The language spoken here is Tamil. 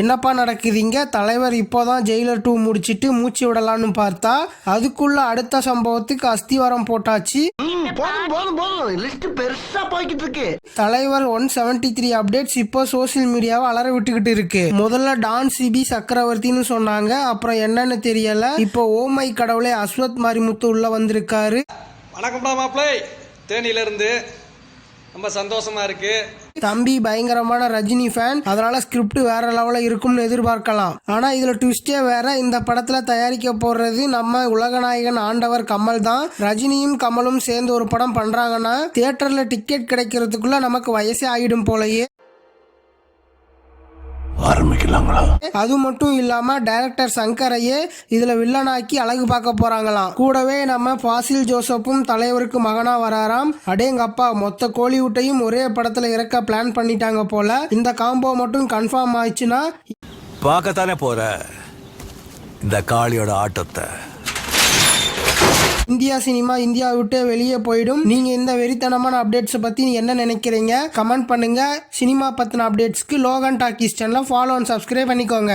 என்னப்பா நடக்குதுங்க? தலைவர் இப்போதான் ஜெயிலர் 2 முடிச்சிட்டு மூச்சு விடலான்னு பார்த்தா அதுக்குள்ள அடுத்த சம்பவத்துக்கு அஸ்திவாரம் போட்டாச்சு. தலைவர் 173 அப்டேட்ஸ் இப்போ சோசியல் மீடியாவை அலற விட்டுக்கிட்டு இருக்கு. முதல்ல டான் சிபி சக்கரவர்த்தின்னு சொன்னாங்க, அப்புறம் என்னன்னு தெரியல. இப்போ ஓமை கடவுளே அஸ்வத் மாரிமுத்து உள்ள வந்திருக்காரு. வணக்கம்டா மாப்பிள்ளை, தேனியில இருந்து ரொம்ப சந்தோஷமா இருக்கு. தம்பி பயங்கரமான ரஜினி ஃபேன், அதனால ஸ்கிரிப்ட் வேற லெவலில் இருக்கும்னு எதிர்பார்க்கலாம். ஆனா இதுல ட்விஸ்டே வேற. இந்த படத்துல தயாரிக்க போறது நம்ம உலகநாயகன் ஆண்டவர் கமல் தான். ரஜினியும் கமலும் சேர்ந்து ஒரு படம் பண்றாங்கன்னா தியேட்டர்ல டிக்கெட் கிடைக்கிறதுக்குள்ள நமக்கு வயசே ஆகிடும் போலயே. ஆரம்பிக்கலாங்களா? அது மட்டும் இல்லாம டைரக்டர் சங்கரையே இதுல வில்லனாக்கி அழகு பார்க்க போறாங்களாம். கூடவே நம்ம ஃபாசில் ஜோசப்பும் தலைவருக்கு மகனா வராராம். அடேங்கப்பா, மொத்த கோலிவுட்டையும் ஒரே படத்துல இறக்க பிளான் பண்ணிட்டாங்க போல. இந்த காம்போ மட்டும் கன்ஃபார்ம் ஆயிடுச்சுன்னா பார்க்கத்தானே போற இந்த காளியோட ஆட்டத்தை. இந்தியா சினிமா இந்தியா விட்டு வெளியே போயிடும். நீங்க இந்த வெறித்தனமான அப்டேட்ஸ் பத்தி என்ன நினைக்கிறீங்க? கமெண்ட் பண்ணுங்க. சினிமா பத்தின அப்டேட்ஸ்க்கு லோகன் டாக்கீஸ் சேனலை ஃபாலோ அண்ட் சப்ஸ்கிரைப் பண்ணிக்கோங்க.